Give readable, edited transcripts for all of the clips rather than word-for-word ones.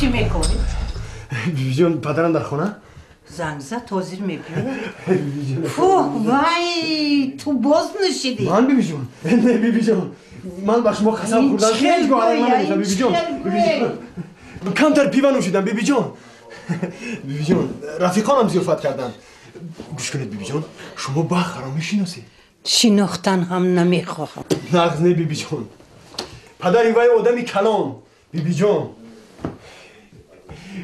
چی میکنی؟ بیبی جان پدرم در خونه؟ زنگ زد تازیر میبینی؟ فوه وای تو باز نشیدی؟ من بیبی جان نه بیبی جان من با شما قسم خوردم هیچ گوهرم نمیشم بیبی جان کمتر پیوه نوشیدم بیبی جان بیبی جان رفیقانم ضیافت کردن گوش کنید بیبی جان شما بخرام میشناسی شناختن هم نمیخواهم نغز نه بیبی جان پدر وای آدمی کلان بیبی جان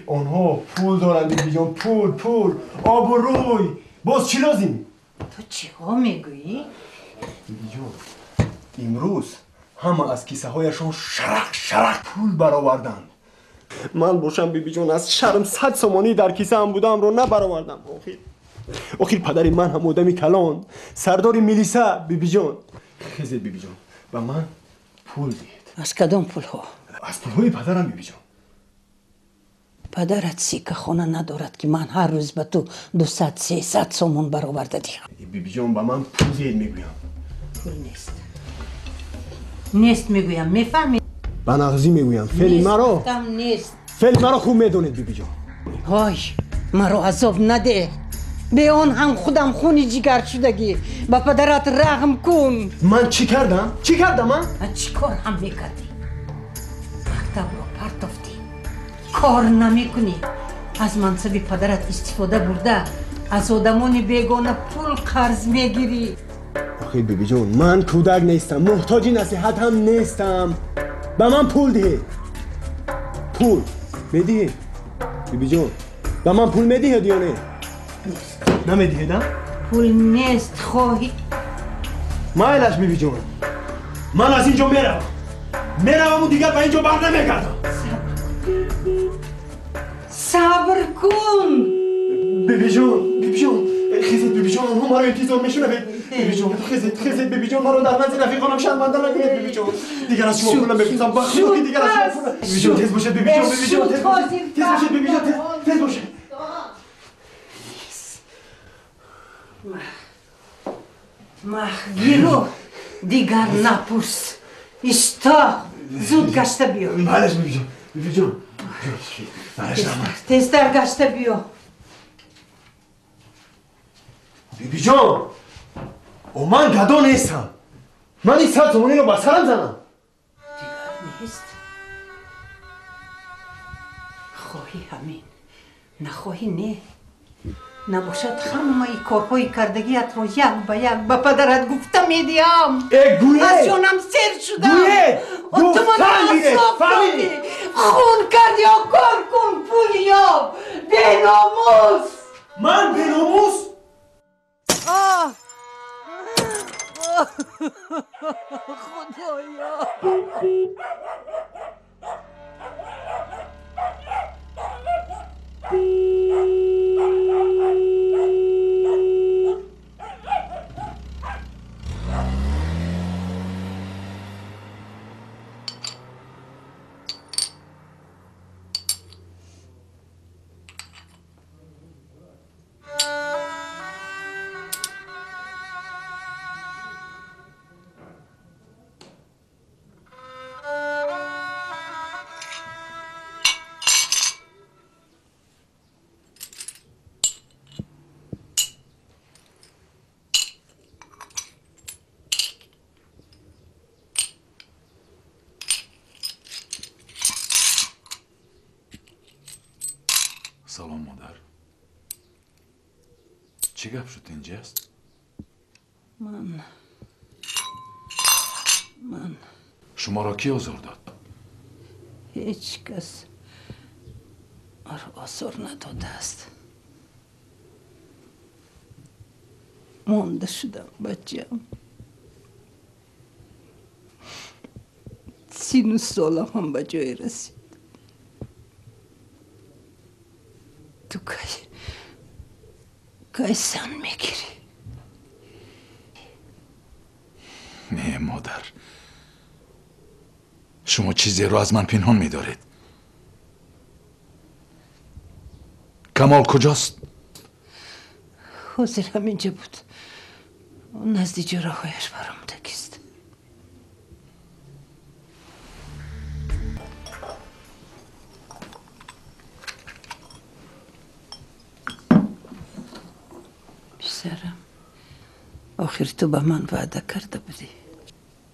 آنها پول دارن بیبی جان پول آب و روی باز چی لازم تو چی ها میگویی؟ بیبی جان امروز همه از کیسه هایشان شرق پول برآوردند من باشم بیبی جان از شرم 100 سومانی در کیسه هم بودم رو نبرآوردم آخر پدری من هم آدمی کلان سردار میلیسه بیبی جان خیزید بیبی جان و من پول دید از کدام پول ها؟ از پول های پدرم بیبی جان پدرت سیکه خونه ندارد که من هر روز به تو 200-300 سومون برآورده دیم بیبی جان به من پول دید میگویم پول نیست میگویم میفهمی؟ بنغزی میگویم فعلی مرا خوب میدونید بیبی جان های مرا عذاب نده به آن هم خودم خونی جگر شدگی با پدرت رحم کن من چی کردم من؟ چی کار هم میکردی؟ مکتب رو پرتافتی کار نمی کنی از منصب پدرت استفاده برده از آدمان بیگانه پول قرض میگیری آخه بیبی جان من کودک نیستم محتاج نصیحت هم نیستم به من پول ده پول میدی بیبی جان به من پول میدی یا نه نمیدی پول نیست خواهی مایلش بیبی جان من از اینجا میروم و دیگر به اینجا بر نمیگردم صبر کن بیبی جان خیزید بیبی جان اونها ما رو انتظار میشونه بیبی جان خیزید بیبی جان ما رو در نزد رفیقانم شرمنده نکنید بیبی جان دیگر از شما پولم بپرسم بخدا که دیگر از شما پولم بیبی جان تیز باشید بیبی جان تیز باشید بیبی جان تیز باشید گیرو دیگر نپرس اشتا زود گشته بیا بلش بیبی جان تیزتر گشته بیا بیبی جان او من گدا نیستم من این 100 تومانی رو به سرم زنم دیگر نیست خواهی همین نخواهی نه نباشد همه ای کارهای کردگیت رو یک به یک به پدرت گفته میدیم از جانم سیر شدم تو من اصاب دادی خون کردی یا کار کن پول یاب بیناموس من بیناموس؟ خدایا سلام مادر چی گپ شد اینجاست؟ من شما را کی آزار داد؟ هیچ کس مرا آزار نداده است مانده شدم بچه‌ام 39 سالم هم به جای رسید تو کی سن میگیری نه مادر شما چیزی رو از من پنهان می‌دارید کمال کجاست؟ حاضر همینجا بود نزدیک جراحایش برام تکیست پسرم آخر تو به من وعده کرده بودی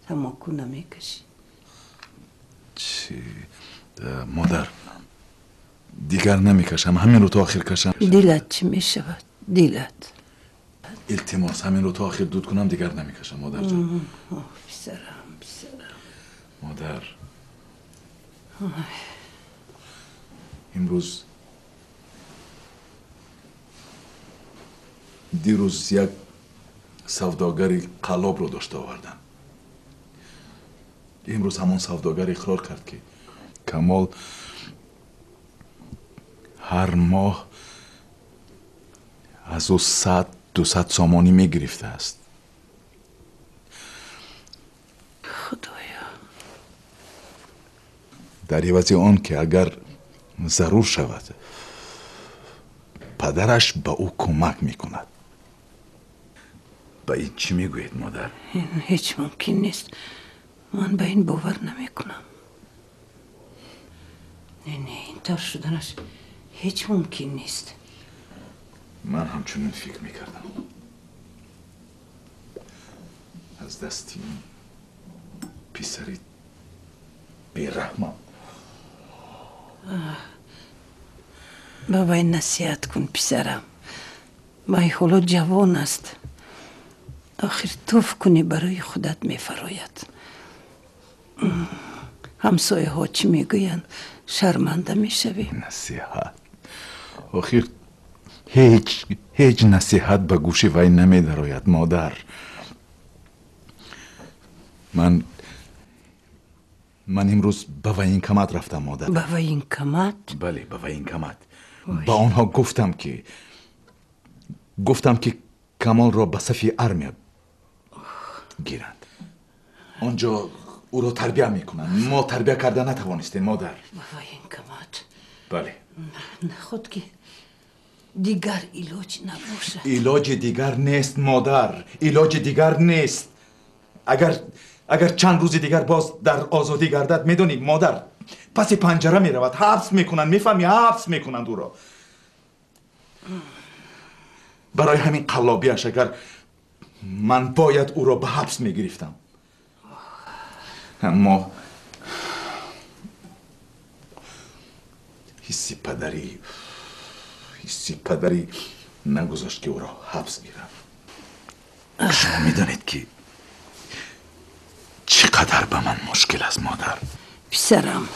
تماکو نمیکشی. چی؟ مادر دیگر نمیکشم، همین رو تا آخر کشم. دلت چی میشود؟ دلت التماس همین رو تا آخر دود کنم، دیگر نمیکشم مادر جان. پسرم مادر امروز دیروز یک سوداگری قلاب رو داشته آوردن. امروز همون سوداگر اقرار کرد که کمال هر ماه از او 100-200 سامانی میگرفته است. خدایا در عوض آن که اگر ضرور شود پدرش به او کمک میکند. به این چی میگوید مادر؟ این هیچ ممکن نیست. من به این باور نمیکنم. نه اینطور شدنش هیچ ممکن نیست. من همچنین فکر میکردم. از دستی پسری بیرحمم. بابا این نصیحت کن پسرم. بای حالا جوان است. آخر توف کنی برای خودت میفراید. همسایه ها چی میگویند شرمنده میشوی. نصیحت آخر هیچ نصیحت به گوش وی نمیدراید مادر. من امروز به وین کمد رفتم مادر. به وین کمد؟ بله به وین کمد. با آنها گفتم که کمال را به صف ارمی گیرند. آنجا او را تربیه میکنند. ما تربیه کرده نتوانستیم مادر. به وین کمد؟ بله. نه خود که دیگر علاج نباشه. علاج دیگر نیست مادر. علاج دیگر نیست. اگر چند روز دیگر باز در آزادی گردد میدونی مادر پس پنجره میرود. حبس میکنند. میفهمی؟ حبس میکنند او را. برای همین قلابیش اگر من باید او را به حبس میگرفتم. اما حسی پدری نگذاشت که او را حبس گیرم. شما میدانید که چقدر به من مشکل است مادر. پسرم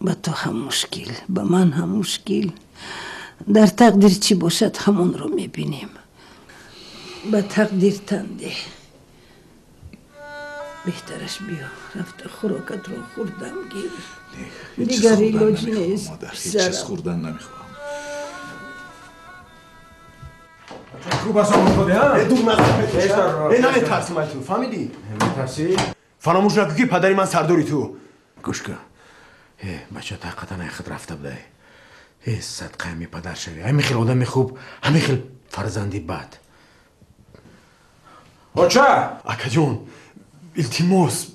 به تو هم مشکل، به من هم مشکل. در تقدیر چی باشد همون رو میبینیم. به تقدیر تنده. بهترش بیا رفت خوراکت رو خوردم گیر. دیگر علاج نیست. هیچ چیز خوردن نمیخوام. خوب است آمون خوده ها؟ دور مزده نه ترسیم ای تو فهمیدی؟ ترسی؟ فراموش نکن که پدری من سرداری تو. گوش کن بچه طاقتا نخد رفته بوده. صدقه همی پدر شوی. همی خیل آدم خوب، همی خیل فرزندی بد. آچه؟ اکا جون التماس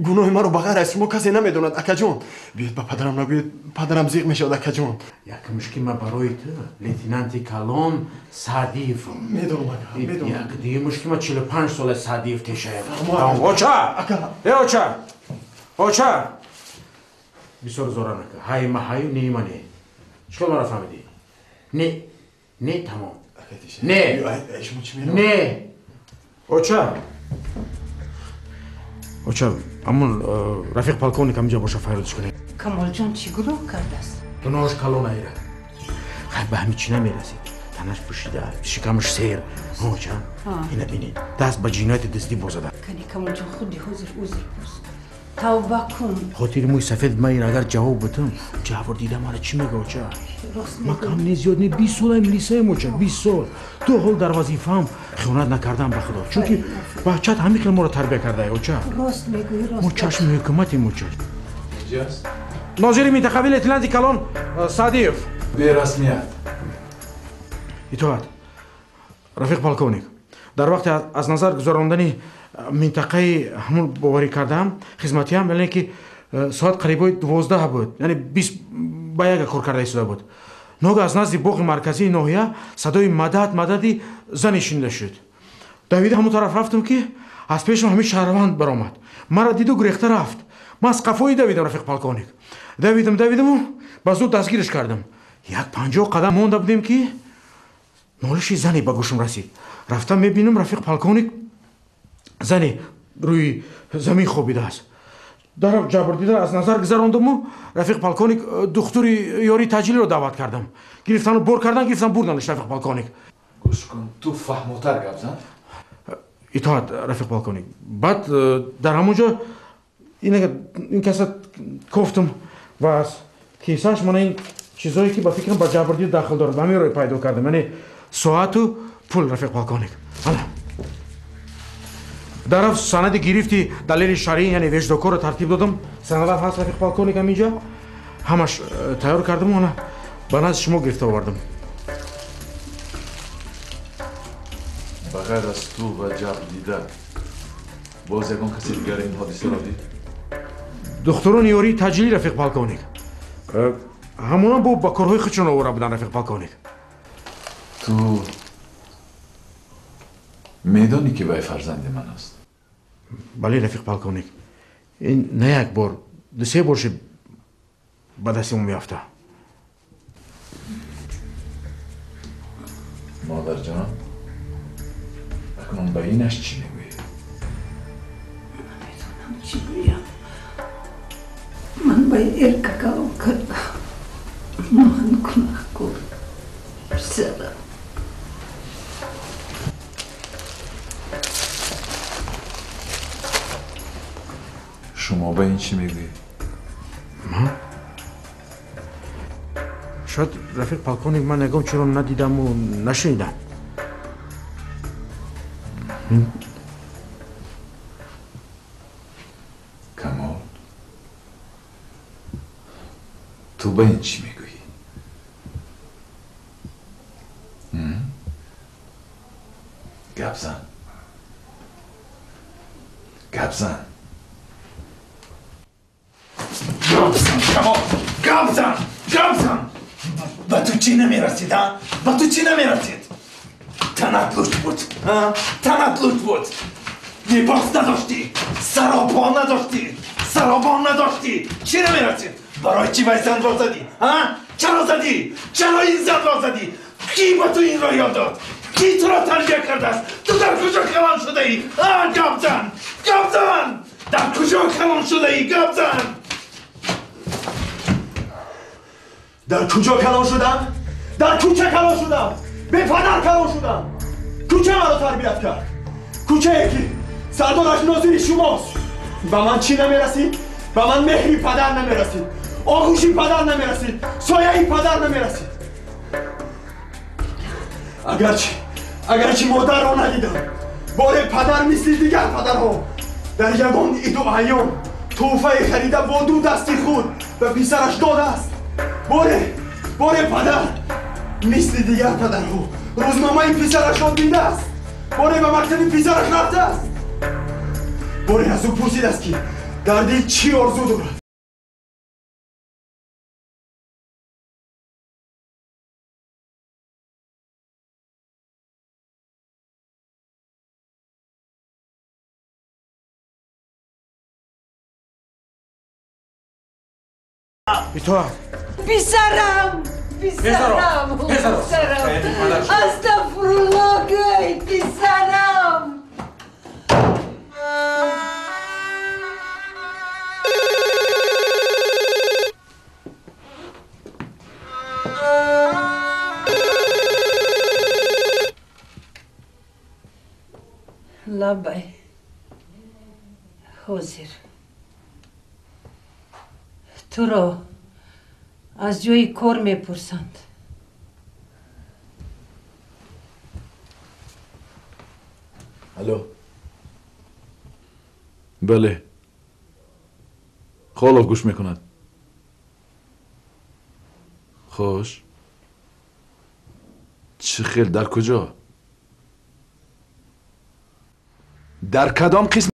گناه ما رو بغیر از شما کسی نمیدوند. اکا جون بیاید با پدرم نگوید پدرم زیق میشود. اکا جون یک مشکل ما برای تو لیتنانت کلان سعدیف میدونم اکا میدونم. یک دیگه مشکل ما 45 سال سعدیف تشه. آچه اکا آچه بسیار زورا نکه های ما های نیمه نه چکل ما را فهمیدی؟ نه تمام نه اوچه امون رفیق پالکونی که اینجا باشه فایردش کنی. کمال جان چی گروه کرده است؟ گناهش کلون ایره. خیلی به همین چی نمیرسید. تنش پوشیده، شکمش سیر. اوچه اینه بینید دست به جینایت دستی بازده. کنی کمال جان خودی حضر پوز. توبه کن. خاطر موی سفید مایر اگر جواب بتم جواب دیدم مالا چی میگه اوچه؟ ما کم نیز زیاد نی 20 سال لیسه موچه 20 سال. تو حال در وظیفه‌ام خیانت نکردم به خدا. چون که بچه‌ت همین خیلی ما رو تربیت کرده اوچه. راست میگویی راست. ما چشم حکومتی موچه. ناظر منتخبی لیتنانت کلان سعدیف. به رسمیت. اطاعت. رفیق پالکونیک. در وقت از نظر گذراندن منطقه همون باوری کردم خدمتی هم یعنی که ساعت قریبای 12 بود یعنی 20 با یک کار کرده ایستاده بود ناگه از نزد باغ مرکزی ناحیه صدای مددی زنی شنیده شد. دویده همون طرف رفتم که از پیشم همین شهروند برآمد. مرا دید و گریخته رفت. من از قفای دویدم رفیق پالکونیک. دویدم و با زود دستگیرش کردم. 50 قدم مونده بودیم که نالش زنی به گوشم رسید. رفتم میبینم رفیق پالکونیک زنی روی زمین خوابیده است. در جبر دیده از نظر گذراندم و رفیق پالکونیک دکتر یاری تجلیل رو دعوت کردم. گرفتن و بر کردن گرفتن بردنش رفیق پالکونیک. گوش کن تو فهموتر گپ زن. اطاعت رفیق پالکونیک. بعد در همونجا این کسا گفتم و از کیسهش من این چیزایی که با فکرم با جبر دیده داخل داره همین رو پیدا کردم. یعنی ساعت و پول رفیق پالکونیک. حالا در سند گرفتی دلیل شرعی یعنی وجدوکو رو ترتیب دادم. سندات هست رفیق پالکونیک هم اینجا همش تیار کردم و با نزد شما گرفته آوردم. بغیر از تو و جبر دیده باز یکان کسی دیگر این حادثه را دید؟ دختران یاری تجلیل رفیق پالکونیک همونا با کارهای خودشون آورده بودن رفیق پالکونیک. تو میدانی که بای فرزند من است؟ بله رفیق پالکونیک. این نه یک بار 2-3 بار شد به دستمون میافته. مادر جان اکنون به اینش چی میگویی؟ نمیدونم چی بگویم. من باید ارککم کردم. من گناهکار پسرم. شما به این چی میگویی؟ من؟ شاید رفیق پالکونیک من نگام چرا ندیدم و نشنیدم. کمال تو به این چی میگویی؟ گپ زن کمال گپ زن به تو چی نمیرسید ها؟ به تو چی نمیرسید؟ تنت لوت بود لباس نداشتی سرابان نداشتی چی نمیرسید؟ برای چی باید زن را زدی؟ چرا این زن را زدی؟ کی به تو این را یاد داد؟ کی تو را تربیه کرده است؟ تو در کجا کلان شده ای؟ گپ زن در کجا کلان شده ای؟ گپ زن در کجا کلان شدم؟ در کوچه کلان شدم. به پدر کلان شدم. کوچه مرا تربیت کرد. کوچه که سردارش ناظری شماست. به من چی نمیرسید؟ به من مهری پدر نمیرسید. آغوشی پدر نمیرسید. سایه‌ای پدر نمیرسید. اگرچه مادر را ندیدم، بار پدر مثل دیگر پدرها در یگان ایدو ایام تحفه خریده با 2 دستی خود به پسرش داده است. بار پدر مثل دیگر پدرها روزنامه این پسرش را دیده است. باره به مکتب پسرش رفته است. باره از او پرسیده است که در دل چی آرزو دارد. اطاعت پسرم استغفرالله گوی پسرم. لبای حاضر تو را از جای کار میپرسند. الو بله خالق گوش میکند. خوش چه خیل در کجا؟ در کدام قسم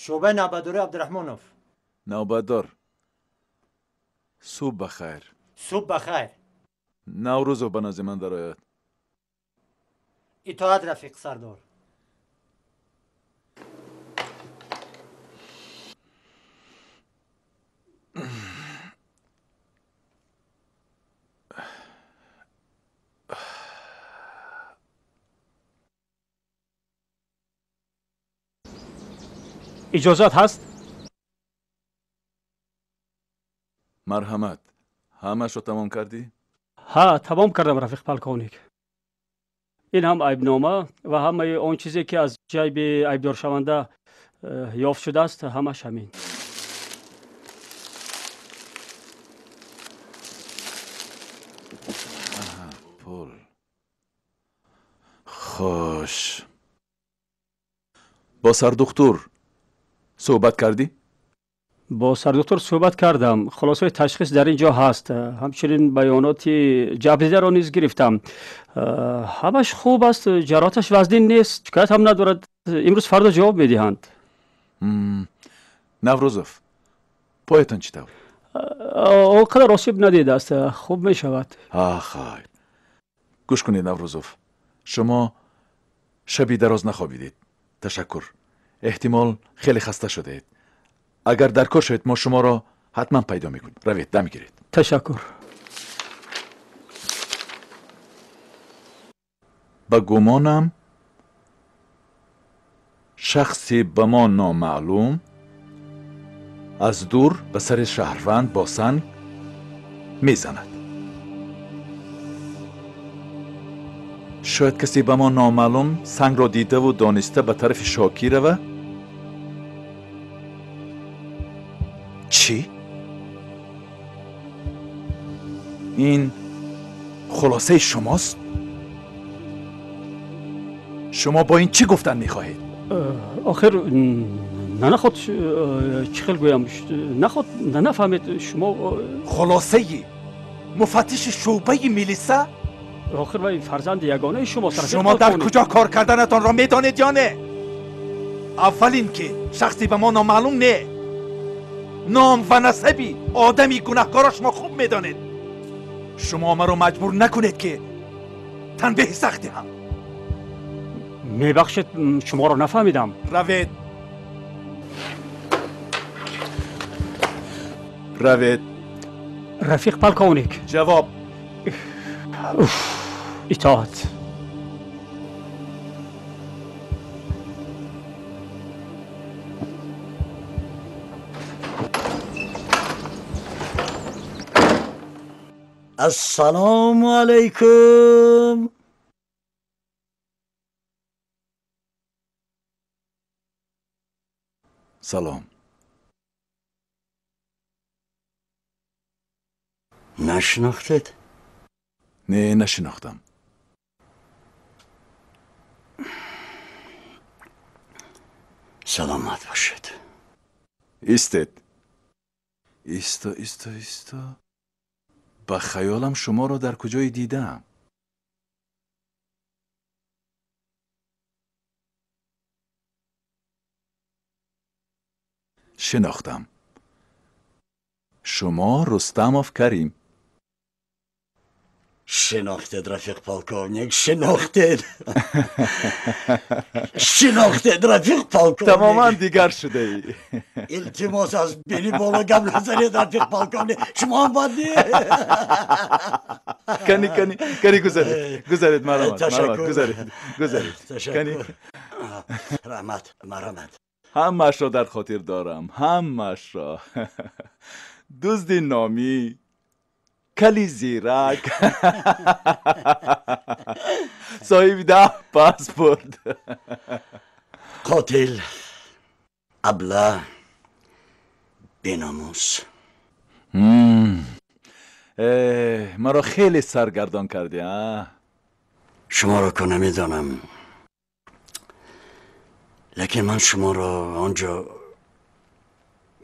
شعبه نوبتداری عبدالرحمنوف. نوبتدار صبح بخیر. صبح بخیر. نوروز به نزد من درآید. اطاعت رفیق سردار. اجازت هست؟ مرحمت. همش رو تمام کردی؟ ها تمام کردم رفیق پلکونیک. این هم عیبنامه و همه آن چیزی که از جیب عیبدار شونده یافت شده است همش همین. پول. خوش. با سردکتر صحبت کردی؟ با سردکتر صحبت کردم. خلاصه تشخیص در اینجا هست. همچنین بیانات جبریده را نیز گرفتم. همش خوب است. جراحتش وزنی نیست. شکایت هم ندارد. امروز فردا جواب میدهند. نوروزوف پایتان چطور؟ آنقدر آسیب ندیده است. خوب می شود. خیر. گوش کنید نوروزوف. شما شبی دراز نخوابیدید. تشکر. احتمال خیلی خسته شدید. اگر در کار شدید ما شما را حتما پیدا میکنیم. روید دم گیرید. تشکر. با گمانم شخصی به ما نامعلوم از دور به سر شهروند با سنگ میزند. شاید کسی به ما نامعلوم سنگ را دیده و دانسته به طرف شاکی روه. چی؟ این خلاصه شماست؟ شما با این چی گفتن میخواهید؟ آخر نخواد چی خیل گویم نخواد نفهمید شما خلاصه مفتش شعبه میلیسه؟ آخر وای فرزند یگانه شما در کجا کار کردنتان را میدانید یا نه؟ اول این که شخصی به ما نامعلوم نه، نام و نسبی آدمی گناهکارش ما خوب میدانید. شما ما رو مجبور نکنید که تنبیه سختی هم. میبخشید شما رو نفهمیدم. روید. روید. رفیق پلکونیک. جواب. اطاعت. السلام علیکم. سلام. نشناختید؟ نه نشناختم. سلامت باشید. ایستید. ایستا. با خیالم شما را در کجای دیدم. شناختم. شما رستموف کریم. شناختید رفیق پلکونیک؟ شناختید؟ شناختید رفیق پلکونیک؟ تماما دیگر شده ای. التماس از بینی بالا گم نزنید رفیق پلکونیک. شما هم بادی؟ کنی گذارید مرحمت. گذارید. تشکر. مرحمت. همش را در خاطر دارم. همش را. دزد نامی، کلی زیرک، صاحب 10 پاسپورت، قاتل، ابله، بیناموس. مرا خیلی سرگردان کردی. شما را که نمیدانم، لیکن من شما را آنجا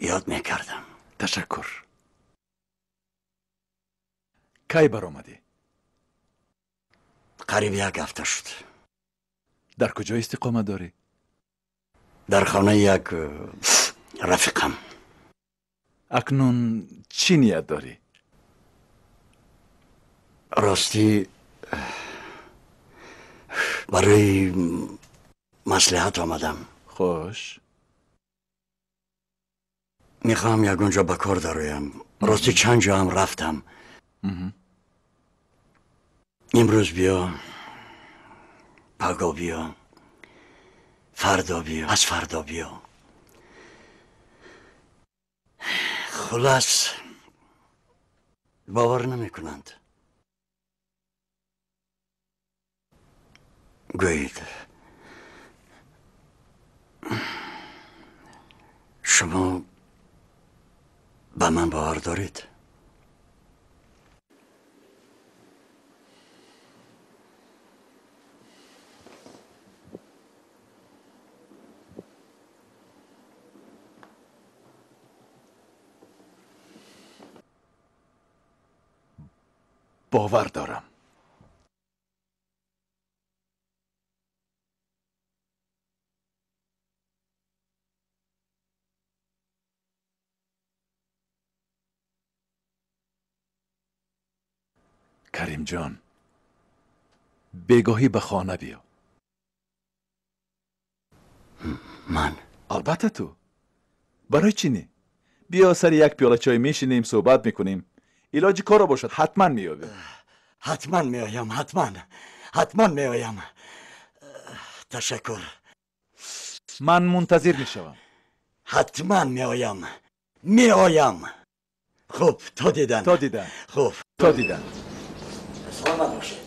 یاد میکردم. تشکر. کی برآمدی؟ قریب 1 هفته شد. در کجا استقامت داری؟ در خانه یک رفیقم. اکنون چی نیت داری؟ راستی برای مصلحت آمدم. خوش. میخوام یک اونجا به کار دارم. راستی چند جا هم رفتم. امروز بیا، پگاه بیا، فردا بیا، از فردا بیا. خلاص باور نمی کنند. گویید شما به من باور دارید؟ باور دارم. کریم جان، بگاهی به خانه بیا. من؟ البته تو. برای چی نی؟ بیا سر یک پیاله چای میشینیم صحبت میکنیم. علاج کارا باشد حتما میابیم. حتما میایم. حتما میایم. تشکر. من منتظر میشوم. حتما میایم. خوب، تا دیدن. خوب، تا دیدن. سلامت باشید.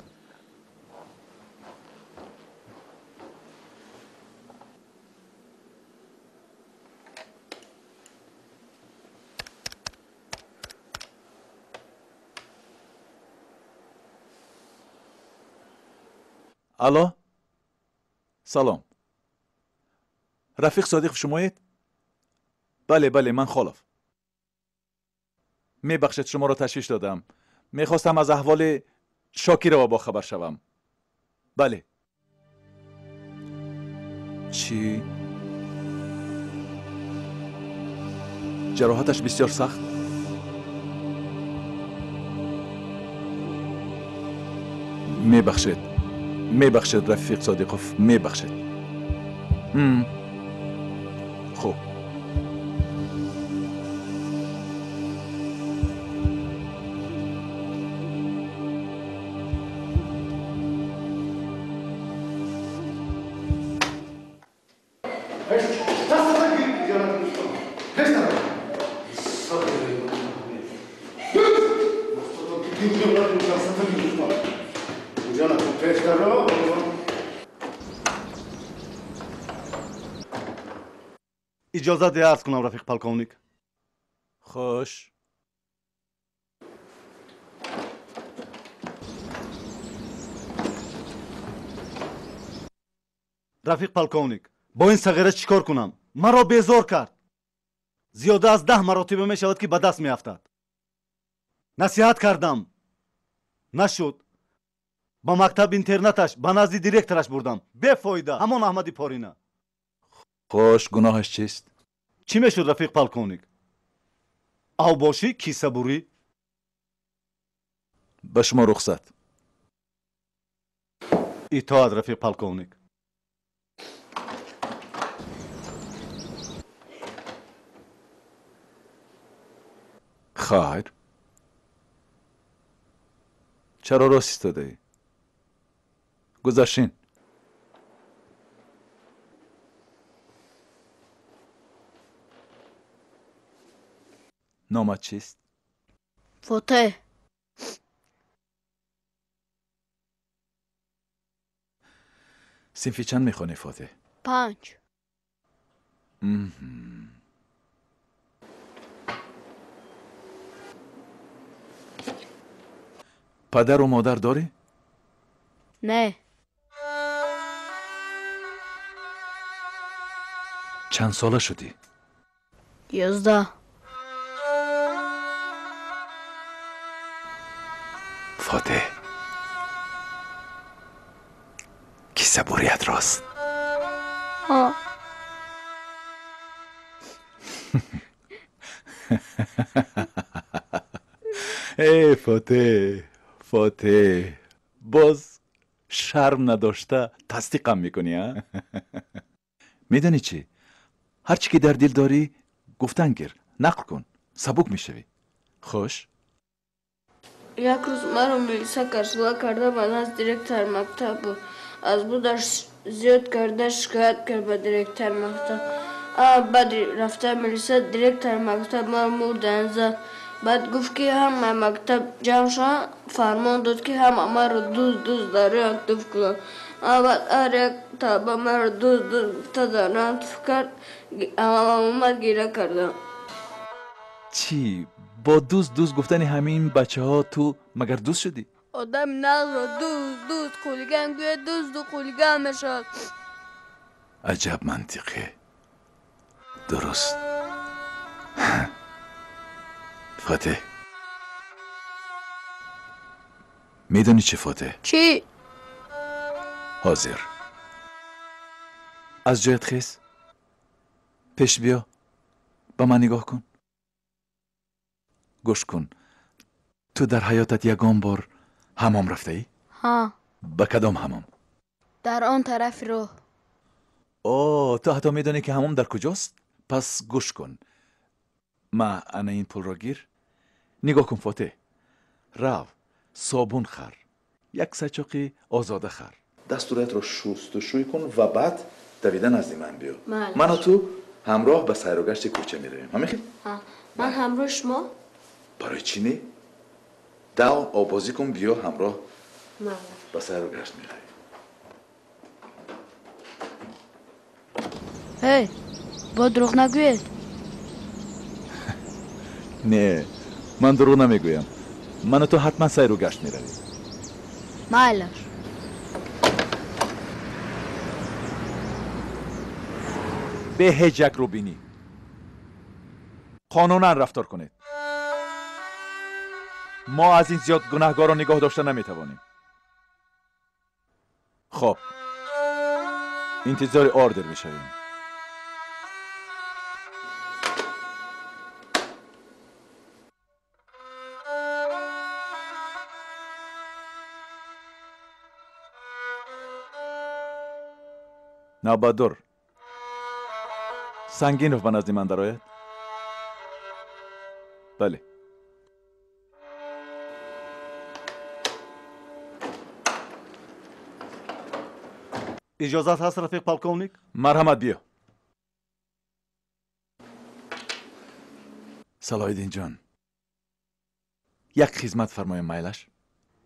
الو، سلام. رفیق صادق شمایید؟ بله من خالف. میبخشید شما را تشویش دادم. میخواستم از احوال شاکر را با خبر شوم. بله. چی؟ جراحتش بسیار سخت. میبخشید رفیق صادقوف، میبخشید. خوب. اجازه ده عرض کنم رفیق پالکونیک. خوش. رفیق پالکونیک، با این صغیره چیکار کنم؟ مرا بیزار کرد. زیاده از 10 مراتبه می شود که به دست می افتد. نصیحت کردم نشد. با مکتب اینترنتش به نزد دیرکترش بردم، بفایده. همان احمدی پارینه. خوش، گناهش چیست؟ چی میشد رفیق پالکونیک؟ اوباشی، کیسه بوری؟ به شما رخصت. اطاعت رفیق پالکونیک. خیر. چرا راست ایستاده ای؟ گذشین. نامت چیست؟ فاتح. صنفی چند میخوانی فاتح؟ 5. پدر و مادر داری؟ نه. چند ساله شدی؟ 11. فاتح، کیسه بوریت راست. ای فاتح باز شرم نداشته تصدیقم میکنی ها؟ میدونی چی؟ هرچی که در دل داری گفتن گیر، نقل کن، سبک میشوی. خوش؟ یک روز مرا ملیسا карсила کرده و از دیرکتر مکتب بود. از بودش زیاد کرده شکایت کرد به دیرکتر مکتب. بعد رفته ملیسا دیرکتر مکتب مرا مردن زد. بعد گفت که همه مکتب جمع شدن، فرمان داد که همه مرا دوست در اکتف کنند. بعد هر یک طلبه مرا دوست در اکتف کرد، اومد گیره کردم. چی؟ با دوست گفتن همین بچه ها تو مگر دوست شدی؟ آدم نقل را دوست خولیگم گوید دوست و خولیگم میشد. عجب منطقه. درست. فاتح میدونی چه فاتح؟ چی؟ حاضر از جایت خیز، پیش بیا، با من نگاه کن، گوش کن. تو در حیاتت یگان بار حمام رفته ای؟ ها. با کدام حمام؟ در آن طرف رو. تو حتی میدونی که حمام در کجاست؟ پس گوش کن. ما انا این پول را گیر، نگاه کن فاتح. رو صابون خر، یک سچاقی آزاده خر، دستورت رو شستشوی کن و بعد دویدن از من بیا. من و تو همراه به سیر و گشت کوچه میرویم. همین؟ من همراه شما؟ برای چی نه؟ دو آبازی کن بیا همراه به سیر و گشت میرویم. هی با دروغ نگوید. نه من دروغ نمیگویم. من و تو حتما سیر و گشت میرویم. مایلش. به هیچ یک رو بینی قانونا رفتار کنید. ما از این زیاد گناهگار را نگاه داشته نمیتوانیم. خب انتظار آردر بشویم. نوبادر سنگین رو به نزد من درآید. بله. اجازت هست رفیق پالکونیک؟ مرحمت بیا. صلاح‌الدین جان یک خدمت فرمایم مایلش.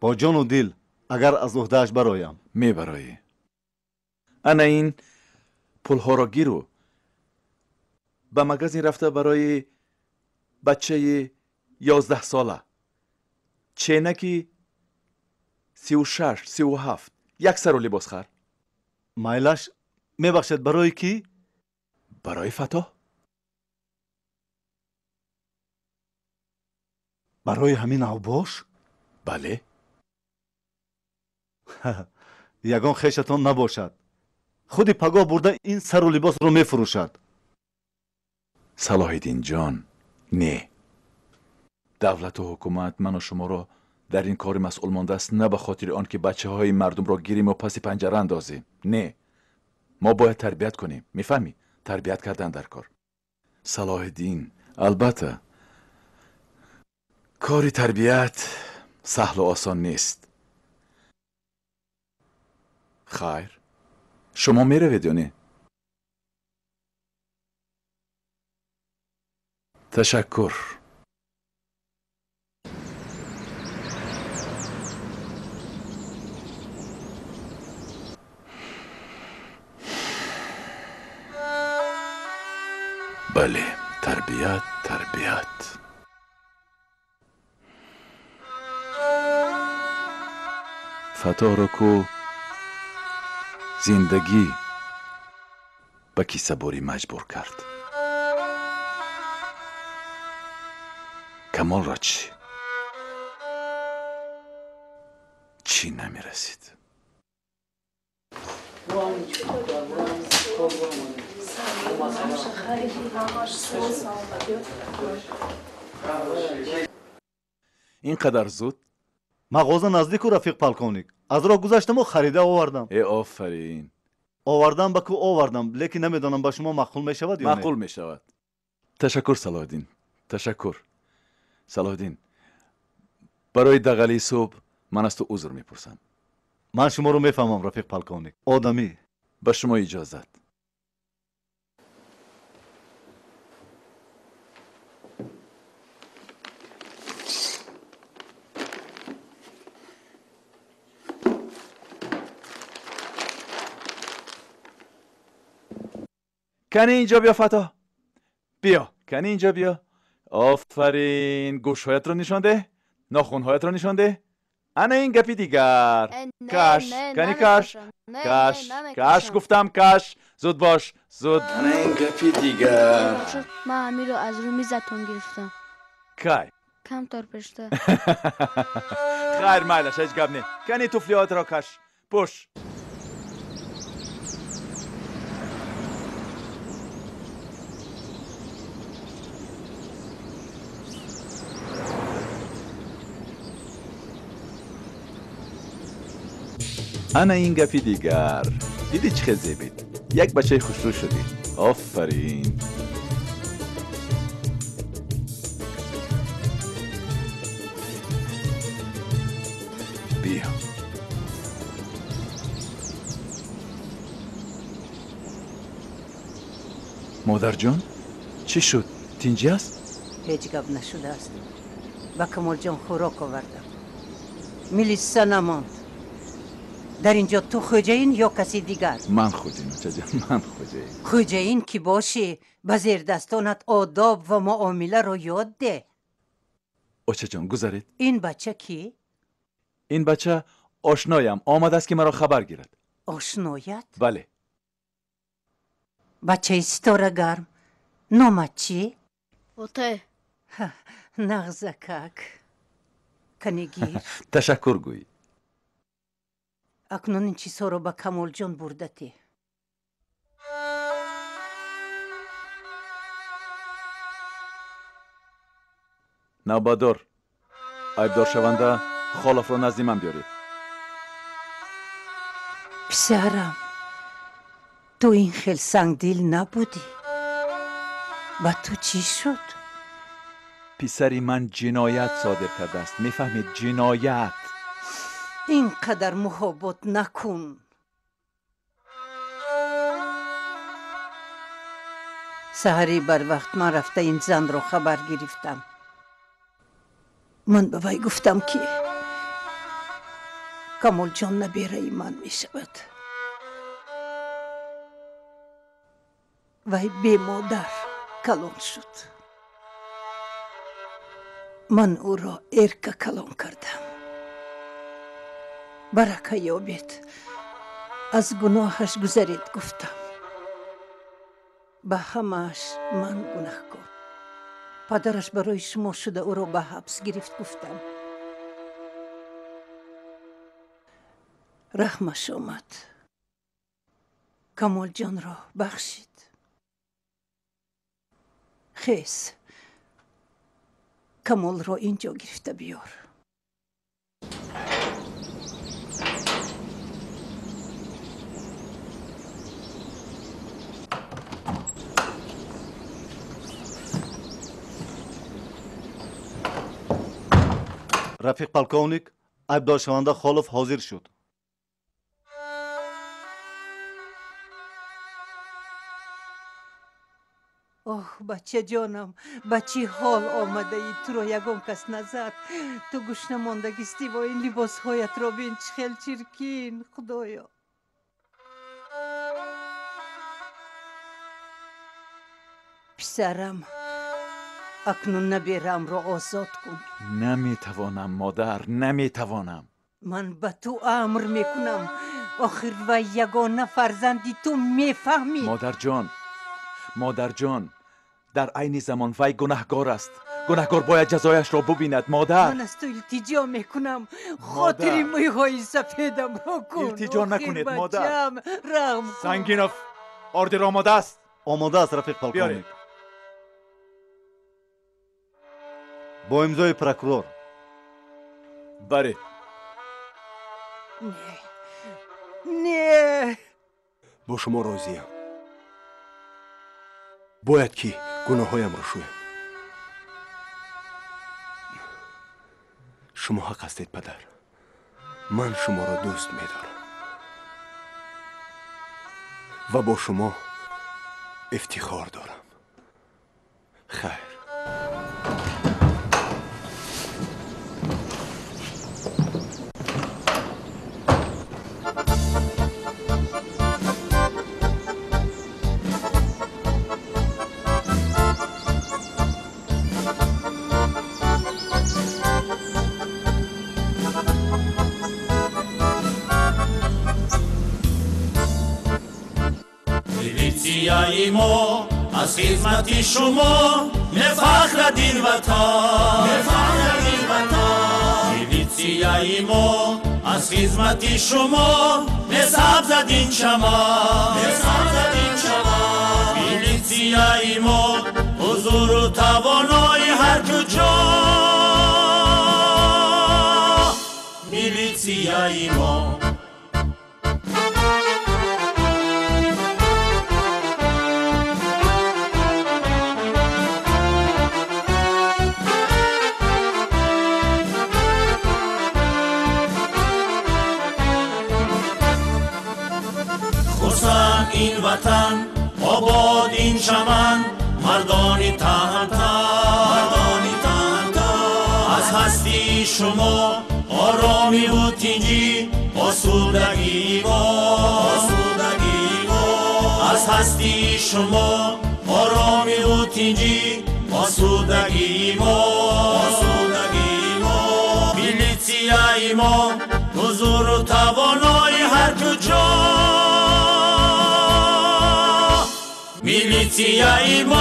با جان و دل اگر از عهده‌اش برایم. می برایی. انا این پولها را گیرو به مغازین رفته برای بچه 11 ساله چینکی 36 37 یک سر و لباس خر. مایلش میبخشد برای کی؟ برای فتح. برای همین اوباش؟ بله. یگان خیشتان نباشد. خودی پگاه برده این سر و لباس رو میفروشد. صلاح‌الدین جان نه. دولت و حکومت من و شما را در این کار مسئول مانده است، نه به خاطر آن که بچه های مردم را گیریم و پس پنجره اندازیم. نه، ما باید تربیت کنیم. میفهمی؟ تربیت کردن در کار. صلاح‌الدین البته کاری تربیت سهل و آسان نیست. خیر شما میروید یا نه؟ تشکر. بله تربیت. فتح را کو زندگی به کیسه باری مجبور کرد. کمال را چی نمی رسید. اینقدر زود؟ مغازه نزدیک و رفیق پالکونیک. از راه گذشتم و خریده آوردم. آفرین. آوردم بکو آوردم، لیکن نمیدانم با شما معقول می شود یا نه. معقول می شود. تشکر صلاح‌الدین. تشکر. صلاح‌الدین، برای دغلی صبح من از تو عذر میپرسم. من شما رو میفهمم رفیق پالکونیک. آدمی. با شما اجازت. کنی اینجا بیا فتا. بیا کنی اینجا بیا. آفرین. گوشهایت رو نشان ده. ناخونهایت رو نشان ده. انا این گپی دیگر. کش کنی کش. کش گفتم کش. زود باش زود. انا این گپی دیگر. من امیر رو از رو میزتون گرفتم. کی؟ کم تر پشته. خیر مایلش هیچ گپ نی. کنی توفلیات را کش. پوش. انا این گپی دیگر. دیدی چه خیلی بید. یک بچه خوشرو شدی. آفرین. بیا. مادر جان چی شد؟ تینجی است؟ هیچ گپ نشده است. با کمال جان خوراک آوردم. میلیسا نماند. در اینجا تو خوجین یا کسی دیگر؟ من خوجین جان، من خوجین. خوجین که باشی به زیر دستانت آداب و معامله رو یاد ده. اوچه جان گذارید. این بچه کی؟ این بچه آشنایم. آمده است که مرا خبر گیرد. آشنایت؟ بله. بچه ستاره گرم. نامت چی؟ اوته. نغزکک. کنیگیر. تشکر گویی. اکنون این چیزها رو به کمال جان بردتی. نوبادار عیبدار شونده خالف رو نزد من بیارید. پسرم تو این خیلی سنگدل نبودی. با تو چی شد؟ پسری من جنایت صادر کرده است. میفهمید؟ جنایت. اینقدر محبت نکن. سحری بر وقت من رفته این زن رو خبر گرفتم. من به وی گفتم که کمال جان نبیره من می شود. وی بی مادر کلان شد. من او را ارکه کلان کردم. برکه یابید. از گناهش گذرید گفتم. به همهش من گناهکار. پدرش برای شما شده او را به حبس گرفت گفتم. رحمش آمد. کمال جان را بخشید. خیز کمال را اینجا گرفته بیار. رفیق پالکونیک عیبدار شونده خالف حاضر شد. اوه بچه جانم، بچه حال آمده ای. تو رو یگان کس نزد. تو گوش نماندگیستی و این لباس هایت را بین چخیل چرکین. خدایا پسرم اکنون نبیرم را آزاد کن. نمیتوانم مادر، نمیتوانم. من به تو امر میکنم. آخر و یگانه فرزندی تو میفهمی. مادر جان در عین زمان وی گناهکار است. گناهکار باید جزایش را ببیند مادر. من از تو التجا میکنم. خاطر موهای سفیدم را کن. التجا نکنید مادر. رحم کن. سنگینوف آردر آماده است. آماده است رفیق پالکومیک. بیارید. با امضای پروکورور. بله. نه با شما راضیم. باید که گناهایم را شویم. شما حق هستید پدر. من شما را دوست می‌دارم و با شما افتخار دارم. خیر. میلیціای ما از خدمت شما نفخر این وطن، نفخر این وطن. میلیціای ما از خدمت شما نسب زد این چمن، نسب زد این چمن. میلیціای ما حضور و توانای هر کجا. میلیціای ما این وطن آباد این چمن مردانی تهمتن، مردانی تهمتن. از هستی شما آرامی و تنجی آسودگی ما، آسودگی ما. از هستی شما آرامی و تنجی آسودگی ما، آسودگی ما. میلیціای ما حضور و توانای هر کجا. میلیціای ما